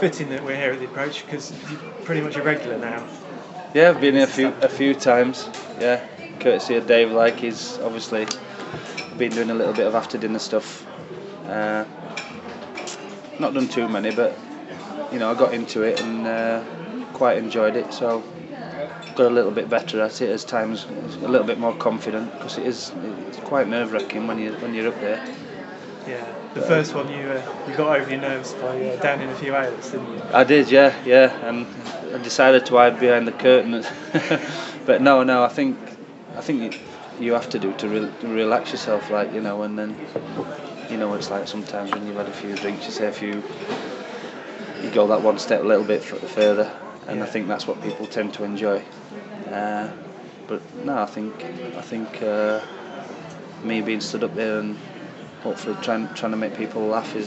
fitting that we're here at the Approach because you're pretty much a regular now. Yeah, I've been here a few times. Yeah, courtesy of Dave. Like, he's obviously been doing a little bit of after dinner stuff. Not done too many, but I got into it and quite enjoyed it. So got a little bit better at it as times, a little bit more confident because it's quite nerve-wracking when you're up there. Yeah, the first one you got over your nerves by downing a few ales, didn't you? I did, yeah, and I decided to hide behind the curtain. But no, I think you have to do to relax yourself, like, and then it's like sometimes when you've had a few drinks, you go that one step a little bit further, and yeah. I think that's what people tend to enjoy. But no, I think me being stood up there and hopefully trying to make people laugh it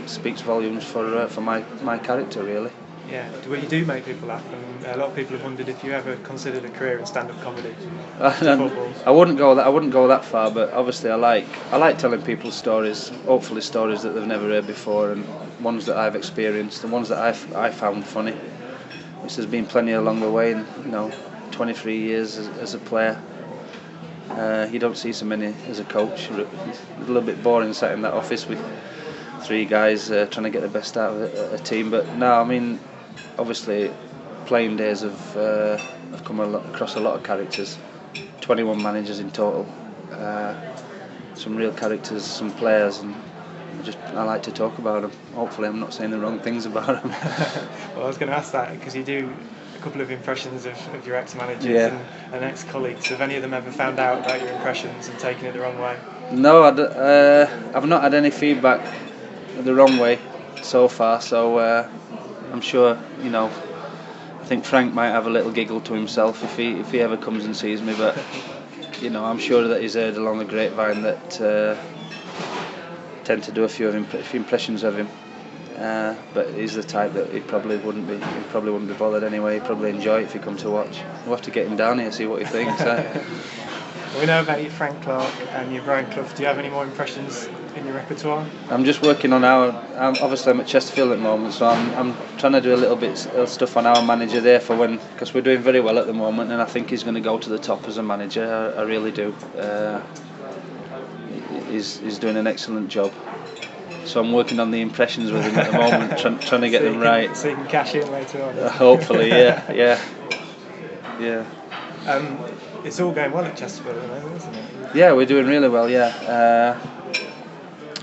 speaks volumes for my character, really. Yeah, well, you do make people laugh, and a lot of people have wondered if you ever considered a career in stand-up comedy. I wouldn't go that far, but obviously I like telling people stories, hopefully stories that they've never heard before, and ones that I've experienced, and ones that I found funny, which there's been plenty along the way. And 23 years as a player, you don't see so many as a coach. It's a little bit boring sat in that office with three guys trying to get the best out of a team. But no, I mean, obviously playing days have come across a lot of characters, 21 managers in total, some real characters, some players, and I like to talk about them. Hopefully I'm not saying the wrong things about them. Well, I was going to ask that because you do a couple of impressions of your ex-managers and ex-colleagues. Have any of them ever found out about your impressions and taken it the wrong way? No, I've not had any feedback the wrong way so far, so I'm sure, I think Frank might have a little giggle to himself if he ever comes and sees me, but I'm sure that he's heard along the grapevine that tend to do a few impressions of him, but he's the type that he probably wouldn't be bothered anyway. He'd probably enjoy it if he come to watch. We'll have to get him down here, see what he thinks. We know about you, Frank Clark, and your Brian Clough. Do you have any more impressions in your repertoire? I'm just working on obviously I'm at Chesterfield at the moment, so I'm trying to do a little bit of stuff on our manager there because we're doing very well at the moment, and I think he's going to go to the top as a manager. I really do. He's doing an excellent job. So I'm working on the impressions with him at the moment, trying to get them right. So you can cash in later on. Hopefully, yeah. It's all going well at Chesterfield at the moment, isn't it? Yeah, we're doing really well. Yeah.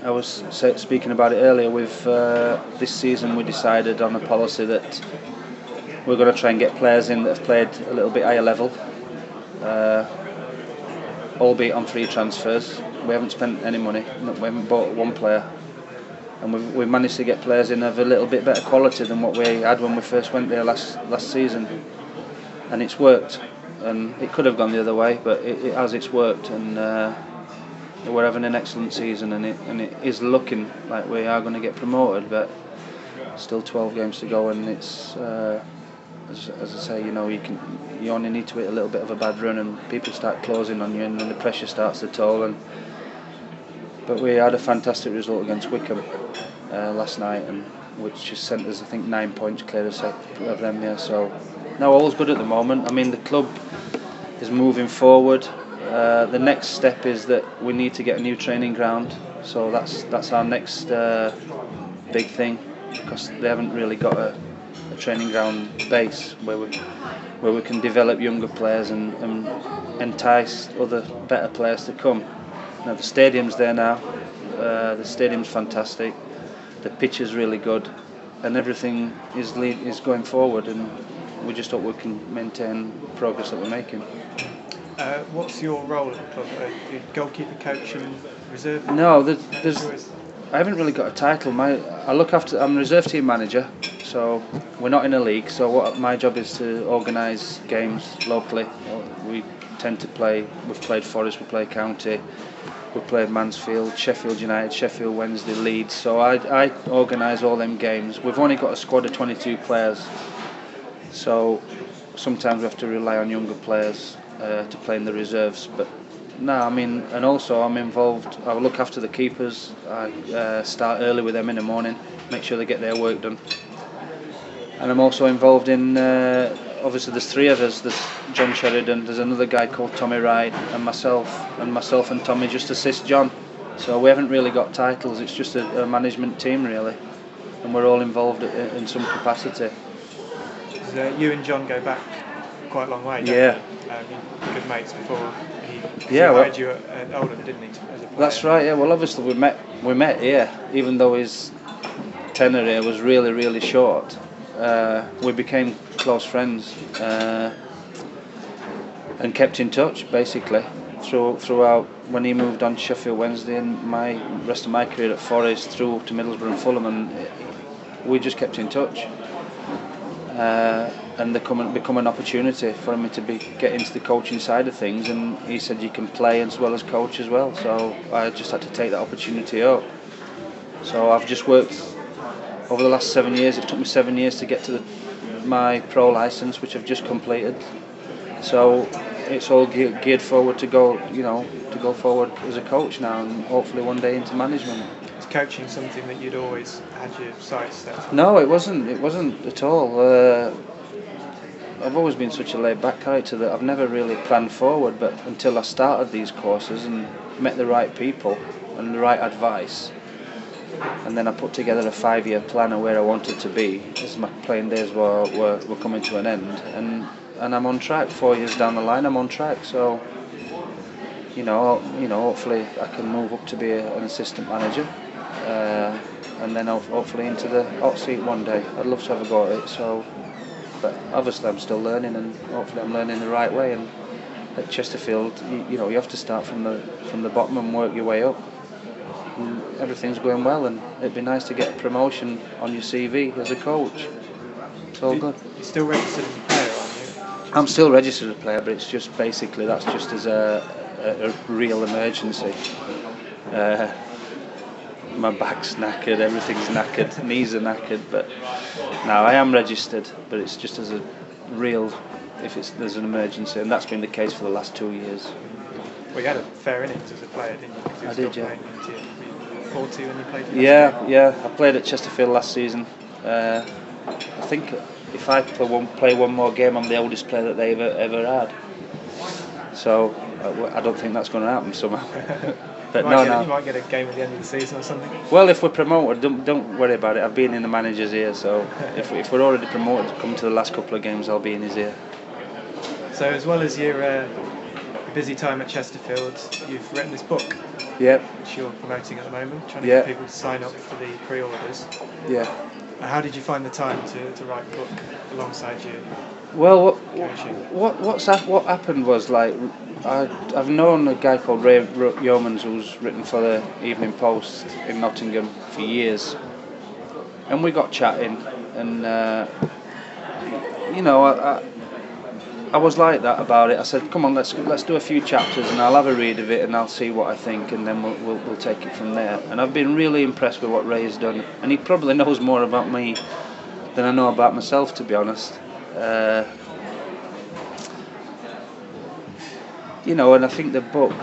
I was speaking about it earlier. With this season, we decided on a policy that we're going to try and get players in that have played a little bit higher level, albeit on free transfers. We haven't spent any money. We haven't bought one player, and we've managed to get players in of a little bit better quality than what we had when we first went there last season, and it's worked. And it could have gone the other way, but it's worked, and we're having an excellent season, and it is looking like we are going to get promoted, but still 12 games to go, and it's as I say, you only need to hit a little bit of a bad run, and people start closing on you, and then the pressure starts to toll. But we had a fantastic result against Wickham last night, and which just sent us, I think, 9 points clear of them. Yeah, so no, all's good at the moment. I mean, the club is moving forward. The next step is that we need to get a new training ground. So that's our next big thing, because they haven't really got a training ground base where we can develop younger players and entice other better players to come. Now the stadium's there now. The stadium's fantastic. The pitch is really good, and everything is going forward. And we just hope we can maintain progress that we're making. What's your role at the club? Goalkeeper, coach, and reserve? No, I haven't really got a title. I'm reserve team manager, so we're not in a league. So my job is to organise games locally. We tend to play. We've played Forest, we play County, we played Mansfield, Sheffield United, Sheffield Wednesday, Leeds. So I organise all them games. We've only got a squad of 22 players, so sometimes we have to rely on younger players to play in the reserves. But No, I mean, and also I'm involved. I look after the keepers. I start early with them in the morning, make sure they get their work done. And I'm also involved in. Obviously, there's three of us. There's John Sheridan. There's another guy called Tommy Wright, and myself. And myself and Tommy just assist John. So we haven't really got titles. It's just a management team, really, and we're all involved in some capacity. You and John go back quite a long way, don't Yeah. you? Good mates before he Yeah, hired you at Oldham, didn't he? As a player? That's right. Yeah. Well, obviously we met here, even though his tenure here was really, really short. We became close friends and kept in touch basically throughout when he moved on to Sheffield Wednesday and my rest of my career at Forays through to Middlesbrough and Fulham, and we just kept in touch. And there become an opportunity for me to get into the coaching side of things, and he said you can play as well as coach as well, so I just had to take that opportunity up. So I've just worked over the last 7 years. It took me 7 years to get to my pro licence, which I've just completed, so it's all geared forward to go forward as a coach now, and hopefully one day into management. Is coaching something that you'd always had your sights set on? No, it wasn't at all. I've always been such a laid-back character that I've never really planned forward, but until I started these courses and met the right people and the right advice, and then I put together a 5-year plan of where I wanted to be as my playing days were coming to an end, and I'm on track. 4 years down the line, I'm on track. So, hopefully I can move up to be an assistant manager, and then hopefully into the hot seat one day. I'd love to have a go at it. So, but obviously I'm still learning, and hopefully I'm learning the right way. And at Chesterfield, you have to start from the bottom and work your way up. And everything's going well, and it'd be nice to get a promotion on your CV as a coach. It's all good. You're still registered as a player, aren't you? I'm still registered as a player, but it's just basically that's just as a real emergency. My back's knackered, everything's knackered, knees are knackered, but no, I am registered, but it's just as a real, there's an emergency, and that's been the case for the last 2 years. Well, you had a fair innings as a player, didn't you? I did, yeah. 40 when you played? Yeah. I played at Chesterfield last season. I think if I play one more game, I'm the oldest player that they've ever had. So I don't think that's going to happen somehow. But you might get a game at the end of the season or something. Well, if we're promoted, don't worry about it. I've been in the manager's ear, so if we're already promoted, come to the last couple of games, I'll be in his ear. So as well as your busy time at Chesterfield, you've written this book. Yep. Which you're promoting at the moment, trying to get people to sign up for the pre-orders. Yeah. How did you find the time to write the book alongside you? Well, what happened was, like, I've known a guy called Ray Yeomans who's written for the Evening Post in Nottingham for years, and we got chatting, and I was like that about it. I said, come on, let's do a few chapters, and I'll have a read of it, and I'll see what I think, and then we'll take it from there. And I've been really impressed with what Ray's done, and he probably knows more about me than I know about myself, to be honest. And I think the book,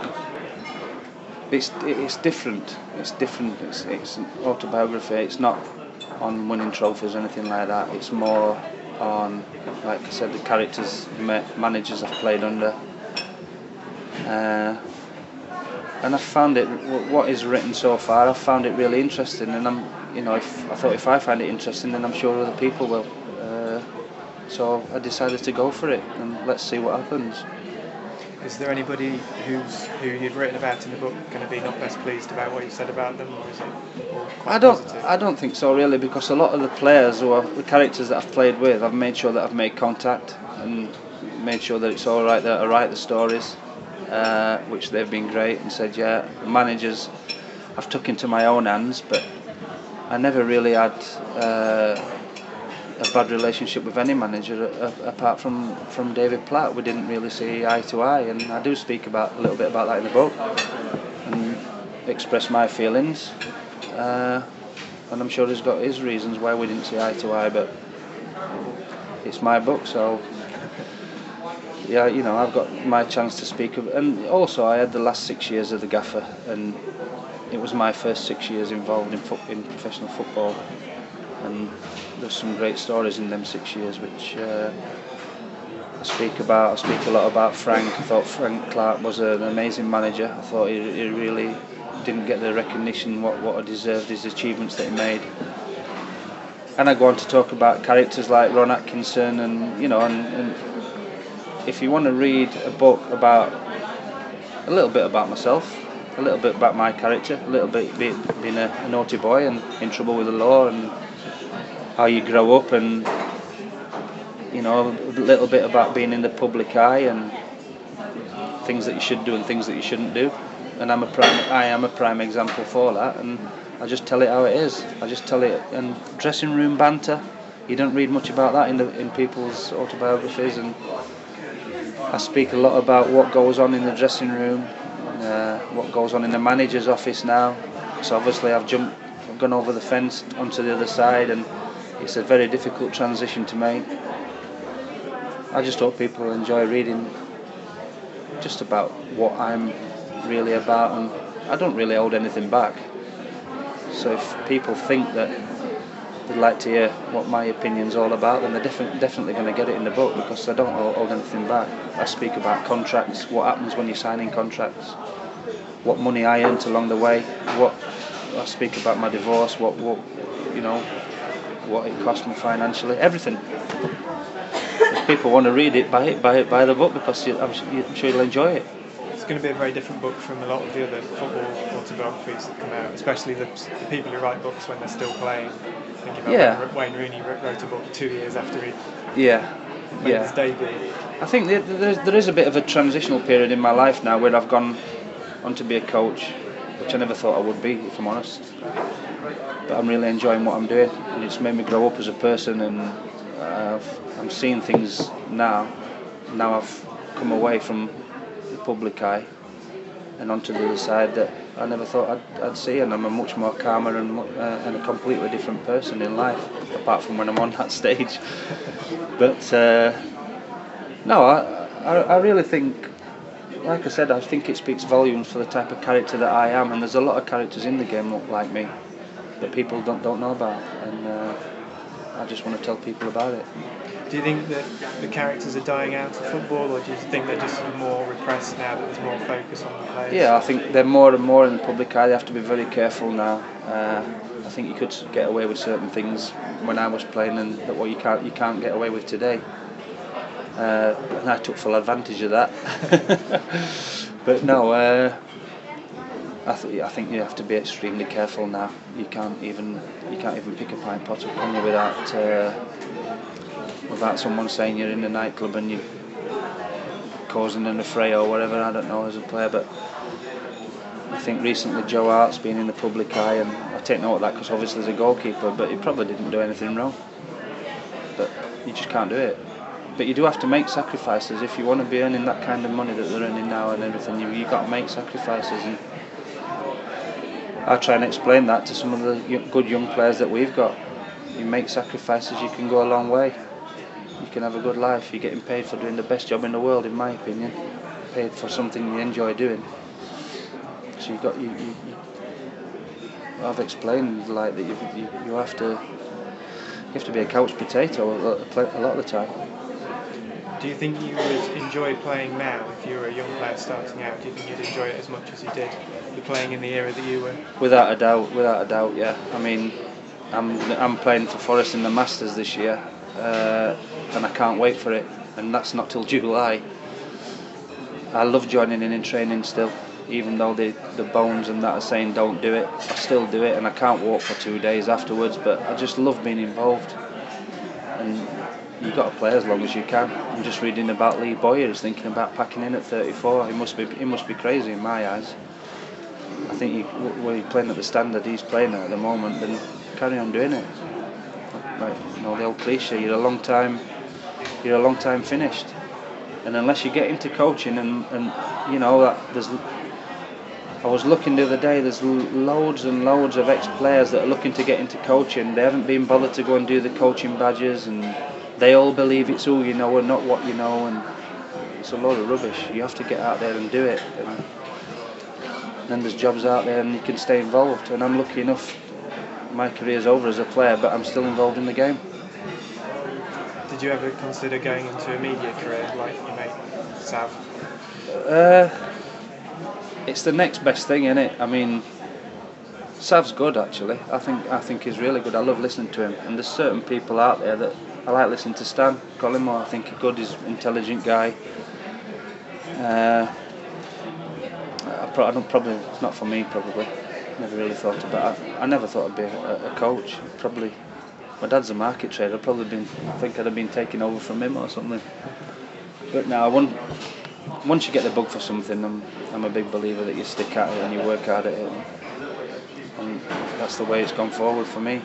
it's different. It's different. It's an autobiography. It's not on winning trophies or anything like that. It's more on, like I said, the characters, managers I've played under, and I found it. What is written so far, I've found it really interesting, and if I find it interesting, then I'm sure other people will. So I decided to go for it, and let's see what happens. Is there anybody who you've written about in the book going to be not best pleased about what you said about them, or is it all quite positive? I don't think so, really, because a lot of the players or the characters that I've played with, I've made sure that I've made contact and made sure that it's all right, that I write the stories, which they've been great, and said, yeah. The managers I've took into my own hands, but I never really had a bad relationship with any manager apart from David Platt. We didn't really see eye to eye, and I do speak a little bit about that in the book and express my feelings, and I'm sure he's got his reasons why we didn't see eye to eye, but it's my book, so yeah, I've got my chance to speak of, and also I had the last 6 years of the gaffer, and it was my first 6 years involved in professional football, and there's some great stories in them 6 years which I speak about. I speak a lot about Frank. I thought Frank Clark was an amazing manager. I thought he really didn't get the recognition what he deserved, his achievements that he made. And I go on to talk about characters like Ron Atkinson, and if you want to read a book about a little bit about myself, a little bit about my character, a little bit being a naughty boy and in trouble with the law, and how you grow up, and a little bit about being in the public eye and things that you should do and things that you shouldn't do. And I am a prime example for that, and I just tell it how it is. I just tell it. And dressing room banter, you don't read much about that in people's autobiographies, and I speak a lot about what goes on in the dressing room, what goes on in the manager's office now. So obviously I've gone over the fence onto the other side, and it's a very difficult transition to make. I just hope people enjoy reading just about what I'm really about, and I don't really hold anything back. So if people think that they'd like to hear what my opinion's all about, then they're definitely going to get it in the book, because I don't hold anything back. I speak about contracts, what happens when you're signing contracts, what money I earned along the way, I speak about my divorce, what it cost me financially, everything. If people want to read it, buy the book, because I'm sure you'll enjoy it. It's going to be a very different book from a lot of the other football autobiographies that come out, especially the people who write books when they're still playing. Thinking about Wayne Rooney wrote a book 2 years after he made his debut. I think there is a bit of a transitional period in my life now where I've gone on to be a coach, which I never thought I would be, if I'm honest. But I'm really enjoying what I'm doing, and it's made me grow up as a person, and I'm seeing things now. Now I've come away from the public eye and onto the other side that I never thought I'd see, and I'm a much more calmer and a completely different person in life, apart from when I'm on that stage. But no, I really think, like I said, I think it speaks volumes for the type of character that I am, and there's a lot of characters in the game like me that people don't know about, and I just want to tell people about it. Do you think that the characters are dying out of football, or do you think they're just more repressed now that there's more focus on the players? Yeah, I think they're more and more in the public eye. They have to be very careful now. I think you could get away with certain things when I was playing, and that what you can't get away with today. And I took full advantage of that. But no, I think you have to be extremely careful now. You can't even pick a pint pot up on you without someone saying you're in a nightclub and you're causing an affray or whatever. I don't know as a player, but I think recently Joe Hart's been in the public eye, and I take note of that because obviously he's a goalkeeper, but he probably didn't do anything wrong. But you just can't do it. But you do have to make sacrifices if you want to be earning that kind of money that they're earning now and everything. You've got to make sacrifices, and I try and explain that to some of the good young players that we've got. You make sacrifices, you can go a long way. You can have a good life. You're getting paid for doing the best job in the world, in my opinion. Paid for something you enjoy doing. So I've explained like that. You have to be a couch potato a lot of the time. Do you think you would enjoy playing now if you were a young player starting out? Do you think you'd enjoy it as much as you did playing in the era that you were? Without a doubt, yeah. I mean, I'm playing for Forest in the Masters this year, and I can't wait for it. And that's not till July. I love joining in training still, even though the bones and that are saying don't do it. I still do it, and I can't walk for 2 days afterwards. But I just love being involved. And you've got to play as long as you can. I'm just reading about Lee Boyer, who's thinking about packing in at 34. He must be crazy in my eyes. I think when he's playing at the standard he's playing at the moment, then carry on doing it. Like, the old cliche, you're a long time finished. And unless you get into coaching, and I was looking the other day, there's loads and loads of ex-players that are looking to get into coaching. They haven't been bothered to go and do the coaching badges, and they all believe it's who you know and not what you know, and It's a load of rubbish. You have to get out there and do it. And then there's jobs out there and you can stay involved. And I'm lucky enough, my career's over as a player, but I'm still involved in the game. Did you ever consider going into a media career like your mate Sav? It's the next best thing, isn't it? I mean, Sav's good actually. I think he's really good. I love listening to him. And there's certain people out there that I like listening to. Stan Collymore, I think he's good. He's an intelligent guy. Probably it's not for me. Probably never really thought about it. I never thought I'd be a coach. Probably my dad's a market trader. I think I'd have been taken over from him or something. But now once you get the bug for something, I'm a big believer that you stick at it and you work hard at it, and that's the way it's gone forward for me.